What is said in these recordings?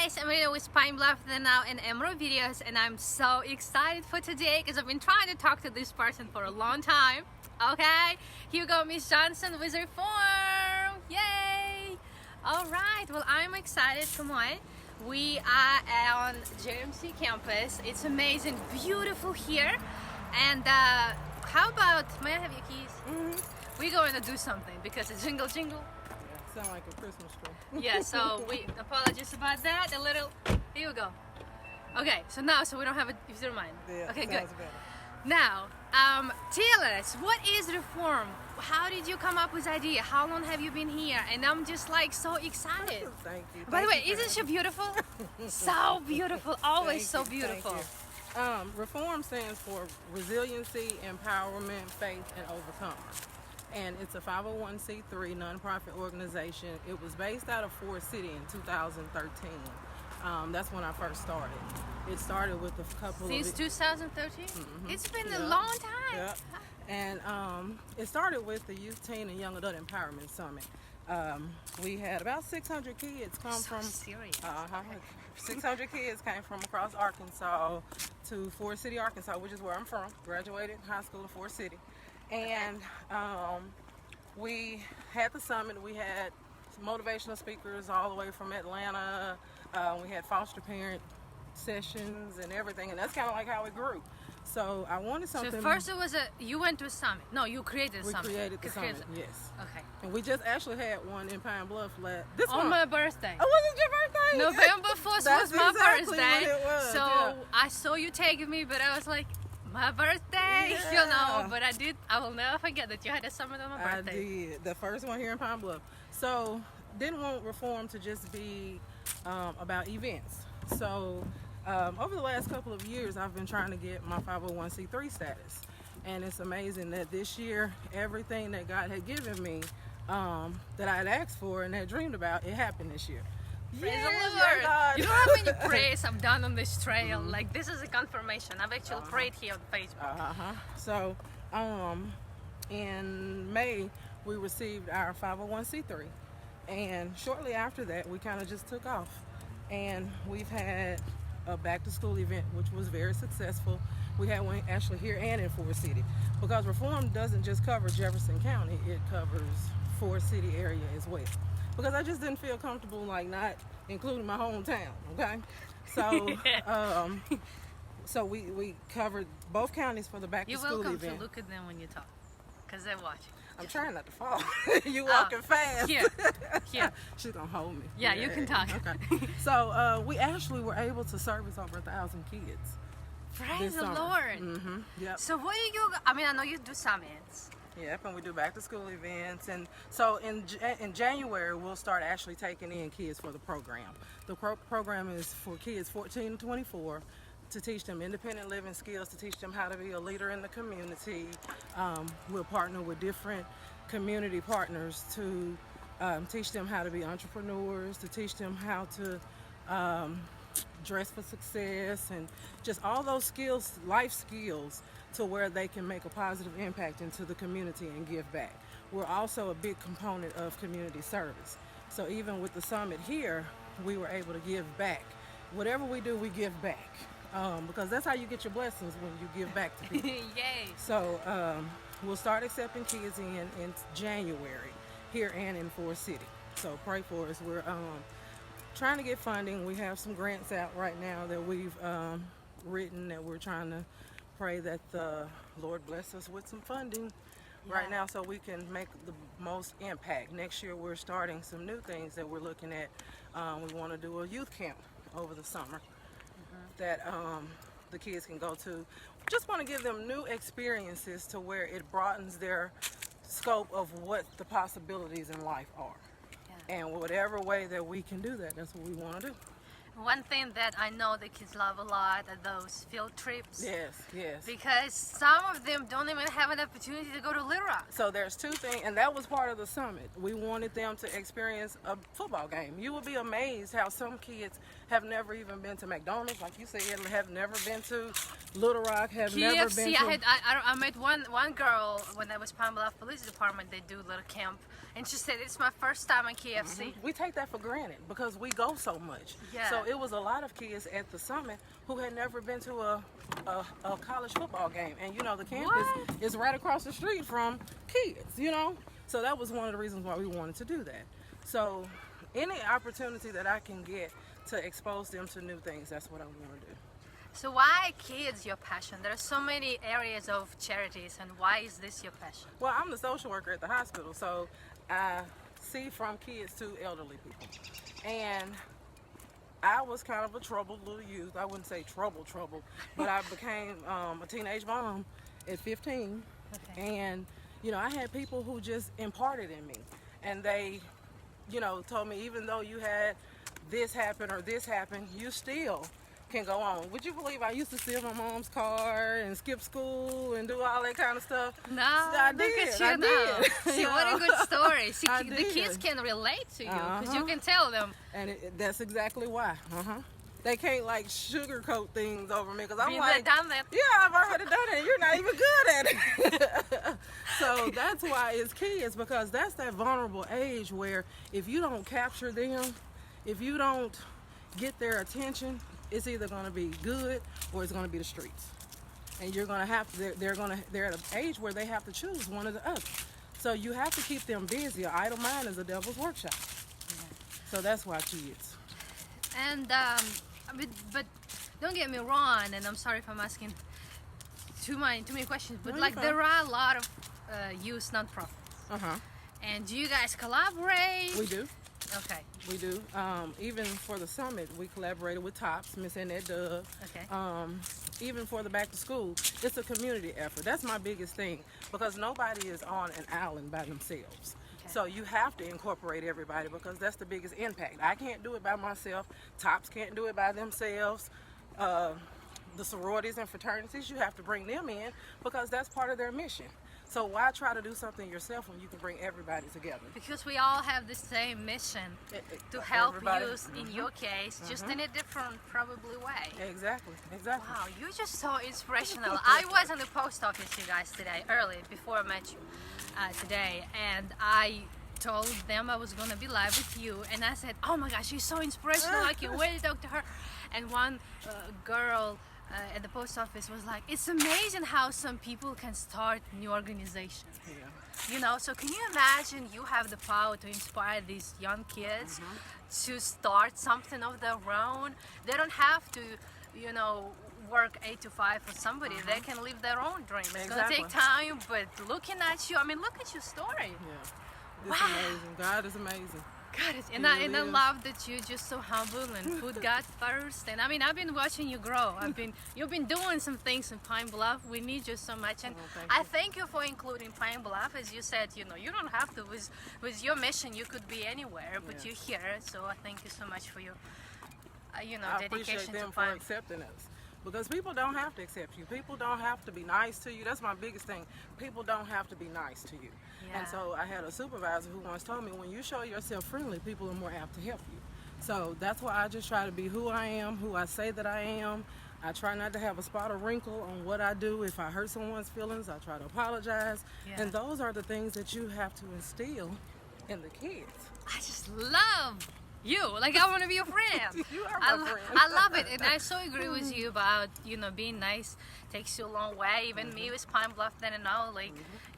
guys, I'm Marina with Pine Bluff and now in Emerald Videos, and I'm so excited for today because I've been trying to talk to this person for a long time. Okay, here we go, Miss Johnson with Reform. Yay! Alright, well, I'm excited. Come on. We are on JMC campus. It's amazing, beautiful here. And how about, may I have your keys? We're going to do something because it's jingle jingle. Sound like a Christmas tree. Yeah, so we apologize about that. A little. Here we go. Okay, so now, so we don't have a, if you don't mind. Yeah, okay, good. better. Now, tell us, what is Reform? How did you come up with the idea? How long have you been here? And I'm just like so excited. Thank you. By the way, isn't she beautiful? So beautiful, always so beautiful. Reform stands for Resiliency, Empowerment, Faith, and Overcomers. And it's a 501c3 nonprofit organization. It was based out of Forest City in 2013. That's when I first started. It started with a couple Since of... 2013? It's been a long time. Yep. And it started with the Youth, Teen, and Young Adult Empowerment Summit. We had about 600 kids come So from... serious. 600 kids came from across Arkansas to Forest City, Arkansas, which is where I'm from. Graduated high school in Forest City. And we had the summit. We had motivational speakers all the way from Atlanta. We had foster parent sessions and everything, and that's kind of like how it grew. So I wanted something. So first it was you went to a summit. No, you created a summit. We created the summit, yes. Okay. And we just actually had one in Pine Bluff on my birthday. Oh, was it your birthday? November 1st was my exactly birthday. What it was, so yeah. I saw you tagging me, but I was like, my birthday, you know. But I will never forget that you had a summit on my birthday. I did. The first one here in Pine Bluff. So didn't want Reform to just be about events. So over the last couple of years, I've been trying to get my 501c3 status. And it's amazing that this year, everything that God had given me, that I had asked for and had dreamed about, it happened this year. Praise Yes, the Lord. God. You know how many prayers I've done on this trail? Like, this is a confirmation. I've actually prayed here on Facebook. So in May, we received our 501c3. And shortly after that, we kind of just took off. And we've had a back to school event, which was very successful. We had one actually here and in Forest City, because Reform doesn't just cover Jefferson County, it covers Forest City area as well. Because I just didn't feel comfortable like not including my hometown, okay? So so we covered both counties for the back to school event. You're welcome to look at them when you talk, because they're watching. I'm trying not to fall. You walking fast. Here. She's gonna hold me. Yeah, you can talk. Okay. So we actually were able to service over 1,000 kids. Praise the summer. Lord. Yep. So what do you, I mean, I know you do summits. Yep, and we do back to school events, and so in January we'll start actually taking in kids for the program. The program is for kids 14 to 24 to teach them independent living skills, to teach them how to be a leader in the community. We'll partner with different community partners to teach them how to be entrepreneurs, to teach them how to dress for success, and just all those skills, life skills, to where they can make a positive impact into the community and give back. We're also a big component of community service. So even with the summit here, we were able to give back. Whatever we do, we give back. Because that's how you get your blessings, when you give back to people. Yay! So we'll start accepting kids in January, here and in Forest City. So pray for us. We're trying to get funding. We have some grants out right now that we've written, that we're trying to pray that the Lord bless us with some funding right now so we can make the most impact. Next year we're starting some new things that we're looking at. We want to do a youth camp over the summer that the kids can go to. Just want to give them new experiences to where it broadens their scope of what the possibilities in life are. And whatever way that we can do that, that's what we want to do. One thing that I know the kids love a lot are those field trips. Yes. Because some of them don't even have an opportunity to go to Little Rock. So there's two things, and that was part of the summit. We wanted them to experience a football game. You would be amazed how some kids have never even been to McDonald's, like you said, have never been to Little Rock, have never been to... I met one girl when I was Pine Bluff Police Department. They do a little camp, and she said, it's my first time in KFC. We take that for granted because we go so much. Yeah. So it was a lot of kids at the summit who had never been to a college football game. And, you know, the campus is right across the street from kids, you know. So that was one of the reasons why we wanted to do that. So any opportunity that I can get to expose them to new things, that's what I want to do. So why kids your passion? There are so many areas of charities, and why is this your passion? Well, I'm the social worker at the hospital, so I see from kids to elderly people. And I was kind of a troubled little youth. I wouldn't say trouble, but I became a teenage mom at 15. Okay. And, you know, I had people who just imparted in me. And they, you know, told me, even though you had this happen or this happen, you still can go on. Would you believe I used to steal my mom's car and skip school and do all that kind of stuff? No, I look did. at you I now. did. See, what a good story. See, I the did. kids can relate to you because you Uh-huh. can tell them. And that's exactly why. They can't like sugarcoat things over me because I'm Been like, there, done that. yeah, I've already done it. You're not even good at it. So that's why it's kids, because that's that vulnerable age where if you don't capture them, if you don't get their attention, it's either going to be good or it's going to be the streets. And you're going to have to, they're at an age where they have to choose one or the other. So you have to keep them busy. An idle mind is a devil's workshop. Yeah. So that's why kids. And but don't get me wrong, and I'm sorry if I'm asking too many questions, but No, like you're there are a lot of youth nonprofits. And do you guys collaborate? We do. Okay. We do. Even for the summit, we collaborated with TOPS, Miss Annette Dove. Okay. Even for the back to school, it's a community effort. That's my biggest thing, because nobody is on an island by themselves. Okay. So you have to incorporate everybody, because that's the biggest impact. I can't do it by myself. TOPS can't do it by themselves. The sororities and fraternities, you have to bring them in, because that's part of their mission. So why try to do something yourself when you can bring everybody together? Because we all have the same mission to help Everybody. youth, in your case, just in a different probably way. Exactly. Wow, you're just so inspirational. I was in the post office, you guys, today, early, before I met you today, and I told them I was going to be live with you, and I said, oh my gosh, she's so inspirational, I can't wait to talk to her. And one girl at the post office was like, it's amazing how some people can start new organizations. Yeah. You know, so can you imagine you have the power to inspire these young kids to start something of their own? They don't have to, you know, work 8 to 5 for somebody. They can live their own dream. It's going to take time, but looking at you, I mean, look at your story. Yeah. It's amazing. God is amazing. God, and He I really love that you're just so humble and put God first. And I mean, I've been watching you grow. You've been doing some things in Pine Bluff. We need you so much, and I thank you for including Pine Bluff. As you said, you know, you don't have to. With your mission, you could be anywhere, but you're here. So I thank you so much for your, you know, I dedication appreciate them to for Pine. accepting us. Because people don't have to accept you. People don't have to be nice to you. That's my biggest thing. People don't have to be nice to you. Yeah. And so I had a supervisor who once told me, when you show yourself friendly, people are more apt to help you. So that's why I just try to be who I am, who I say that I am. I try not to have a spot or wrinkle on what I do. If I hurt someone's feelings, I try to apologize. Yeah. And those are the things that you have to instill in the kids. I just love you. Like, I want to be your friend. You are my friend. I love it, and I so agree with you about, you know, being nice takes you a long way. Even me with Pine Bluff, then and now, like,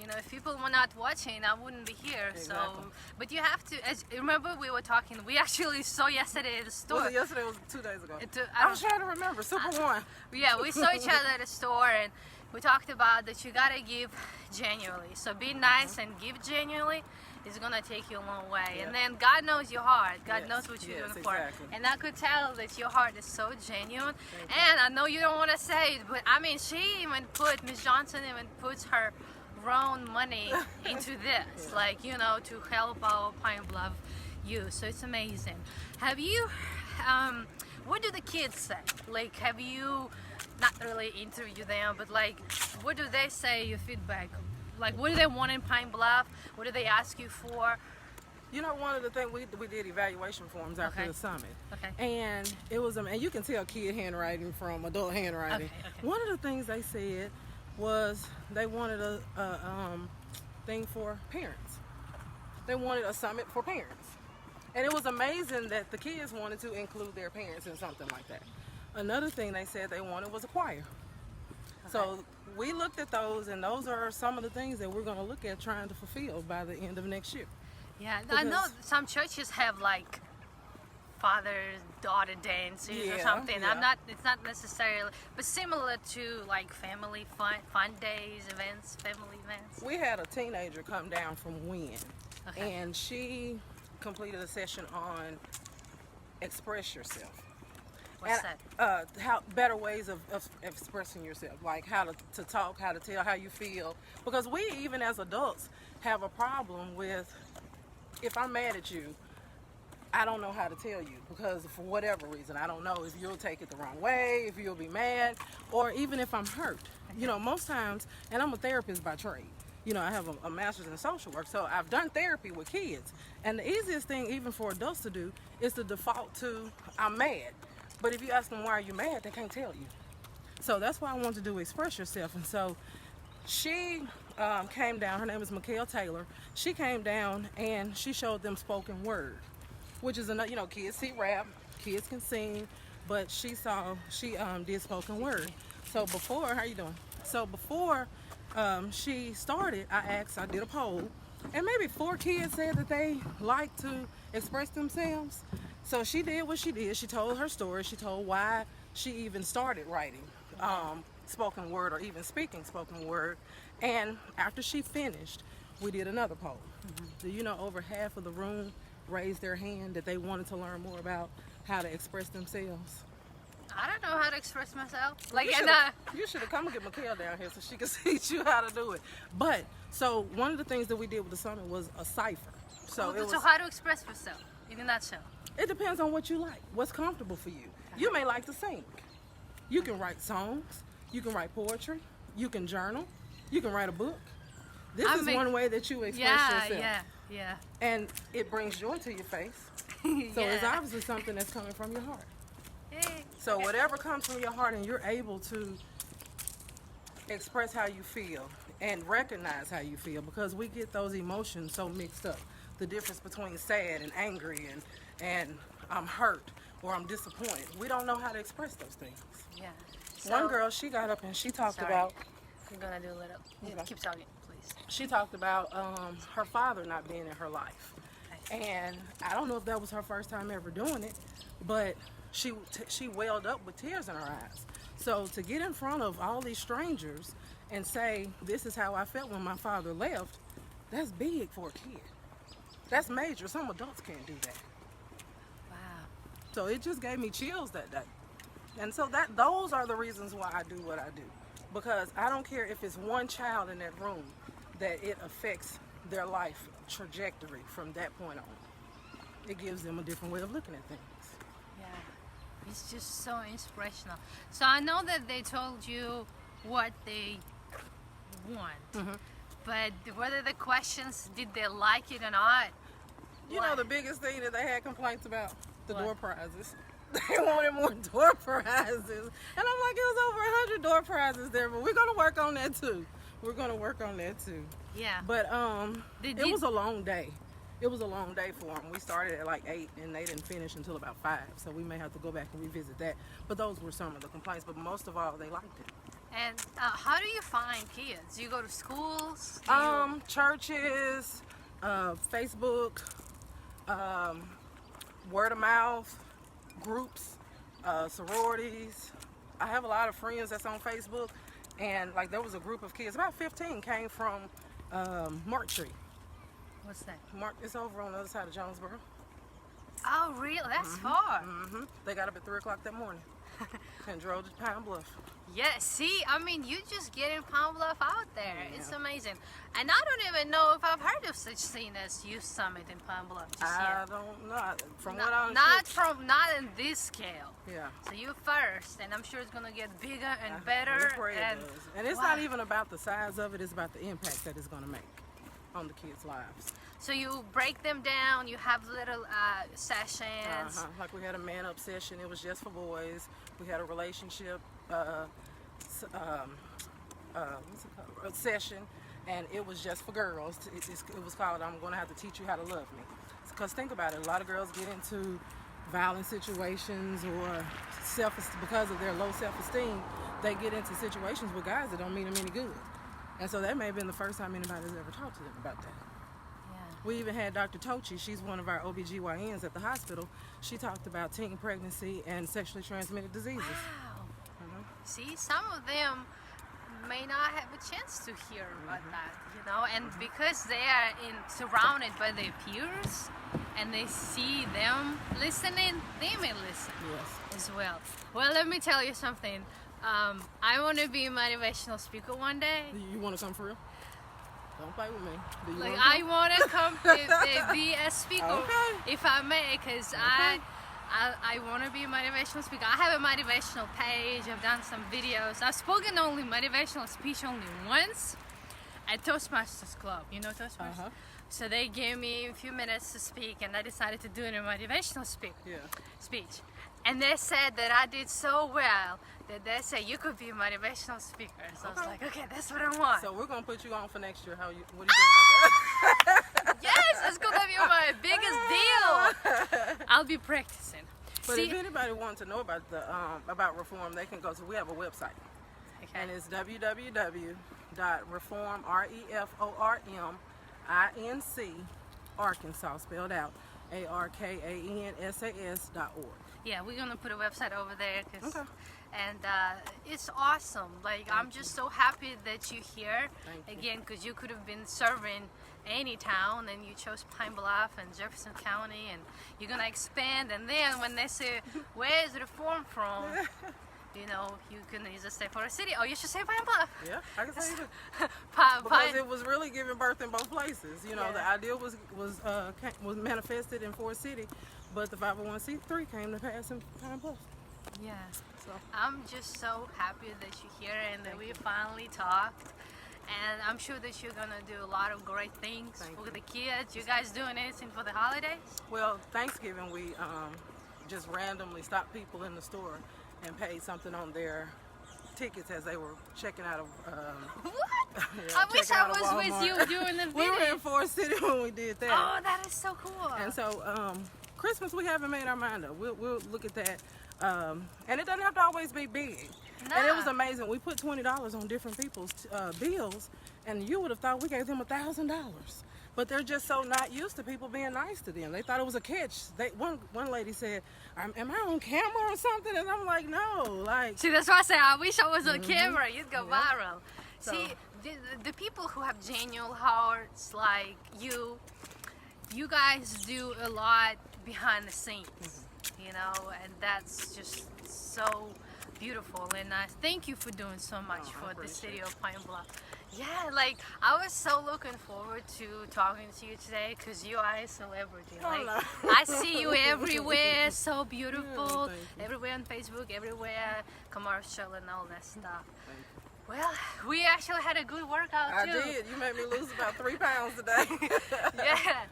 you know, if people were not watching, I wouldn't be here. Exactly. So, but you have to. Remember, we were talking. We actually saw yesterday at the store. Was it yesterday? It was 2 days ago. I I was trying to remember. Super One. Yeah, we saw each other at the store, and we talked about that you gotta give genuinely. So be nice and give genuinely. It's gonna take you a long way. Yeah. And then God knows your heart. God Yes, knows what you're yes, doing for. exactly. And I could tell that your heart is so genuine. And I know you don't want to say it, but I mean, Miss Johnson even puts her own money into this, like, you know, to help our Pine Bluff youth. So it's amazing. Have you, what do the kids say? Like, have you not really interviewed them, but like, what do they say, your feedback? Like, what do they want in Pine Bluff? What do they ask you for? You know, one of the things we did evaluation forms after Okay. the summit. Okay. And it was, and you can tell kid handwriting from adult handwriting. Okay. One of the things they said was they wanted a thing for parents. They wanted a summit for parents. And it was amazing that the kids wanted to include their parents in something like that. Another thing they said they wanted was a choir. Okay. So we looked at those, and those are some of the things that we're going to look at trying to fulfill by the end of next year. Yeah, I know some churches have like father-daughter dances or something. Yeah. It's not necessarily, but similar to like family fun days, events, family events. We had a teenager come down from Wynn, Okay. and she completed a session on express yourself. What's and, that? How better ways of expressing yourself, like how to talk, how to tell how you feel. Because we, even as adults, have a problem with, if I'm mad at you, I don't know how to tell you, because for whatever reason, I don't know if you'll take it the wrong way, if you'll be mad, or even if I'm hurt. You know, most times, and I'm a therapist by trade. You know, I have a master's in social work, so I've done therapy with kids. And the easiest thing, even for adults to do, is to default to, I'm mad. But if you ask them, why are you mad, they can't tell you. So that's why I want to do express yourself. And so she came down, her name is Mikhail Taylor. She came down and she showed them spoken word, which is another, you know, kids see rap, kids can sing, but she did spoken word. So before, how you doing? So before she started, I did a poll, and maybe 4 kids said that they like to express themselves. So she did what she did. She told her story. She told why she even started writing spoken word, or even speaking spoken word. And after she finished, we did another poll. Do you know over half of the room raised their hand that they wanted to learn more about how to express themselves? I don't know how to express myself. Like, You should have come and get Mikhail down here so she could teach you how to do it. But so one of the things that we did with the summit was a cipher. So how to express yourself in a nutshell. It depends on what you like, what's comfortable for you. You may like to sing. You can write songs. You can write poetry. You can journal. You can write a book. This is one way that you express yourself. Yeah. And it brings joy to your face. So it's obviously something that's coming from your heart. So whatever comes from your heart, and you're able to express how you feel and recognize how you feel, because we get those emotions so mixed up. The difference between sad and angry and I'm hurt or I'm disappointed. We don't know how to express those things. Yeah. One girl, she got up and she talked about... I'm going to do a little... Keep talking, please. She talked about her father not being in her life. And I don't know if that was her first time ever doing it, but she welled up with tears in her eyes. So to get in front of all these strangers and say, this is how I felt when my father left, that's big for a kid. That's major. Some adults can't do that. Wow. So it just gave me chills that day. And so those are the reasons why I do what I do. Because I don't care if it's one child in that room, that it affects their life trajectory from that point on. It gives them a different way of looking at things. Yeah. It's just so inspirational. So I know that they told you what they want. But whether the questions, did they like it or not? You know the biggest thing that they had complaints about? The What? door prizes. They wanted more door prizes. And I'm like, it was over 100 door prizes there, but we're going to work on that too. We're going to work on that too. Yeah. But it was a long day. It was a long day for them. We started at like 8 and they didn't finish until about 5. So we may have to go back and revisit that. But those were some of the complaints. But most of all, they liked it. And how do you find kids? Do you go to schools? Churches, Facebook, word of mouth, groups, sororities. I have a lot of friends that's on Facebook, and like there was a group of kids, about 15 came from Mark Tree. What's that? Mark, it's over on the other side of Jonesboro. Oh, really? That's far. They got up at 3 o'clock that morning and drove to Pine Bluff. Yeah, see, I mean, you just getting Pine Bluff out there. Yeah. It's amazing. And I don't even know if I've heard of such thing as Youth Summit in Pine Bluff just I yet. don't know. From what I'm Not in this scale. Yeah. So you first, and I'm sure it's gonna get bigger and We better. pray it And does. And it's not even about the size of it, it's about the impact that it's going to make on the kids' lives. so you break them down. You have little sessions. Like we had a man up session, it was just for boys. We had a relationship what's it called? A session, and it was just for girls. It was called I'm going to have to teach you how to love me. because think about it, a lot of girls get into violent situations or because of their low self-esteem, they get into situations with guys that don't mean them any good. And so that may have been the first time anybody's ever talked to them about that. Yeah. We even had Dr. Tochi, she's one of our OBGYNs at the hospital. She talked about teen pregnancy and sexually transmitted diseases. Wow. See, some of them may not have a chance to hear about that, you know, and because they are surrounded by their peers and they see them listening, they may listen as well. Well, let me tell you something. I want to be a motivational speaker one day. You want to come for real? Don't play with me. Do you Like, wanna I want to come be a speaker, if I may, because I want to be a motivational speaker. I have a motivational page. I've done some videos. I've spoken only motivational speech only once at Toastmasters Club. You know Toastmasters? So they gave me a few minutes to speak, and I decided to do a motivational speech. And they said that I did so well that they said you could be a motivational speaker. So I was like, okay, that's what I want. So we're gonna put you on for next year. What do you think about that? Yes, it's gonna be my biggest deal. I'll be practicing. But if anybody wants to know about about Reform, they can go to. We have a website, and it's www.reform Arkansas spelled out ARKANSAS.org. Yeah, we're gonna put a website over there, and it's awesome. Like, I'm just so happy that you're here again, because you could have been serving any town, and you chose Pine Bluff and Jefferson County, and you're gonna expand. And then when they say, "Where's Reform from?" you know, you can either stay for a city, or you should say Pine Bluff. Yeah, I can say either. Because it was really giving birth in both places. You know, the idea was manifested in Forest City, but the 501c3 came to pass in Pine Bluff. Yeah. So I'm just so happy that you're here and that we finally talked. And I'm sure that you're gonna do a lot of great things for the kids. You guys doing anything for the holidays? Well, Thanksgiving we just randomly stopped people in the store and paid something on their tickets as they were checking out of what? I wish I was with you during the video. We were in Forest City when we did that. Oh, that is so cool. And so Christmas, we haven't made our mind up. We'll look at that. And it doesn't have to always be big. Nah. And it was amazing. We put $20 on different people's bills, and you would have thought we gave them $1,000. But they're just so not used to people being nice to them. They thought it was a catch. One lady said, "Am I on camera or something?" And I'm like, "No." Like, see, that's why I say I wish I was on camera. You'd go viral. So, see, the people who have genuine hearts like you guys do a lot behind the scenes, you know, and that's just so beautiful. And I thank you for doing so much for the city of Pine Bluff. Yeah, like, I was so looking forward to talking to you today, because you are a celebrity. Like, I see you everywhere, so beautiful, everywhere on Facebook, everywhere, commercial and all that stuff. Well, we actually had a good workout too. I did. You made me lose about 3 pounds today. Yeah.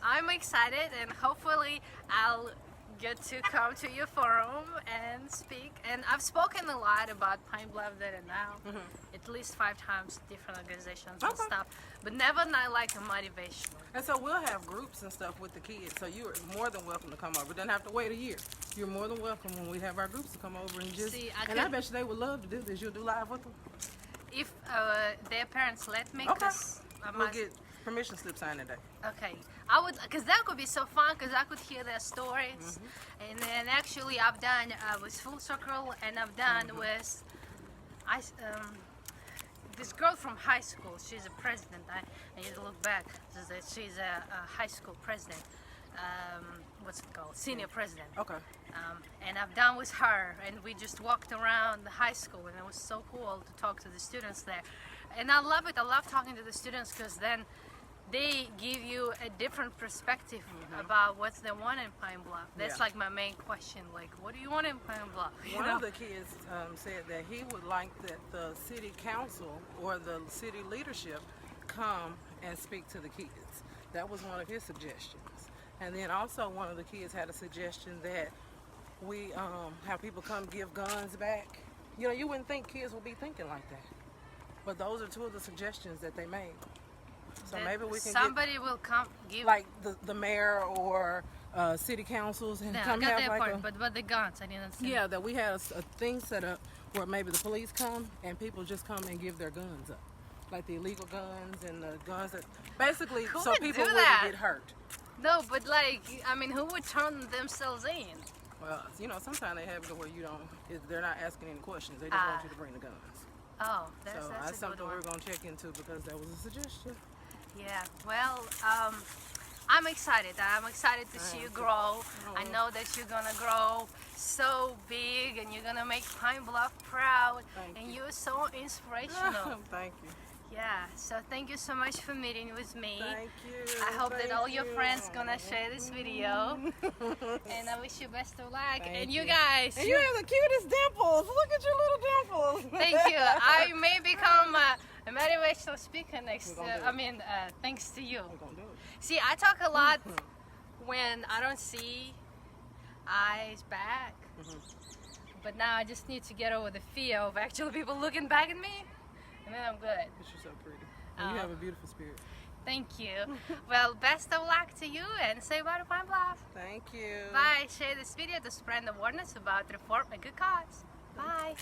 I'm excited, and hopefully I'll get to come to your forum and speak. And I've spoken a lot about Pine Bluff there and now, at least 5 times, different organizations and stuff, but never not like a motivational. And so we'll have groups and stuff with the kids, so you're more than welcome to come over. Doesn't have to wait a year. You're more than welcome when we have our groups to come over and just, I bet you they would love to do this. You'll do live with them? If their parents let me, we'll get permission slip signed today. Okay, I would, because that could be so fun, because I could hear their stories. And then actually I've done with Full Circle, and I've done with this girl from high school. She's a president. I need to look back. She's a high school president. What's it called? Senior president. Okay. And I've done with her, and we just walked around the high school, and it was so cool to talk to the students there. And I love it. I love talking to the students, because then they give you a different perspective about what they want in Pine Bluff. That's like my main question. Like, what do you want in Pine Bluff? One of the kids said that he would like that the city council or the city leadership come and speak to the kids. That was one of his suggestions. And then also one of the kids had a suggestion that we have people come give guns back. You know, you wouldn't think kids would be thinking like that. But those are 2 of the suggestions that they made. So maybe we can somebody will come give like the mayor or city councils and no, come I got have that like part, a but the guns, I didn't see. yeah, that we had a thing set up where maybe the police come and people just come and give their guns up, like the illegal guns and the guns that basically Who so would people do wouldn't that? get hurt. No, but like, I mean, who would turn themselves in? Well, you know, sometimes they have it to where you don't. They're not asking any questions. They just want you to bring the guns. Oh, that's So a that's something good one. we're gonna check into because that was a suggestion. Yeah, well, I'm excited. I'm excited to see you grow. I know that you're gonna grow so big and you're gonna make Pine Bluff proud. Thank And you. you're so inspirational. Thank you. Yeah, so thank you so much for meeting with me. Thank you. I hope that all your Thank friends you. gonna share this video. And I wish you best of luck. Thank And you you. guys, And you have the cutest dimples. Look at your little dimples. thank you. I may become a motivational speaker next. We're gonna do it. Thanks to you. We're gonna do it. See, I talk a lot when I don't see eyes back. But now I just need to get over the fear of actual people looking back at me, and then I'm good. But you're so pretty. And you have a beautiful spirit. Thank you. Well, best of luck to you, and say bye to Pine Bluff. Thank you. Bye. Share this video to spread awareness about reform and good cause. Bye.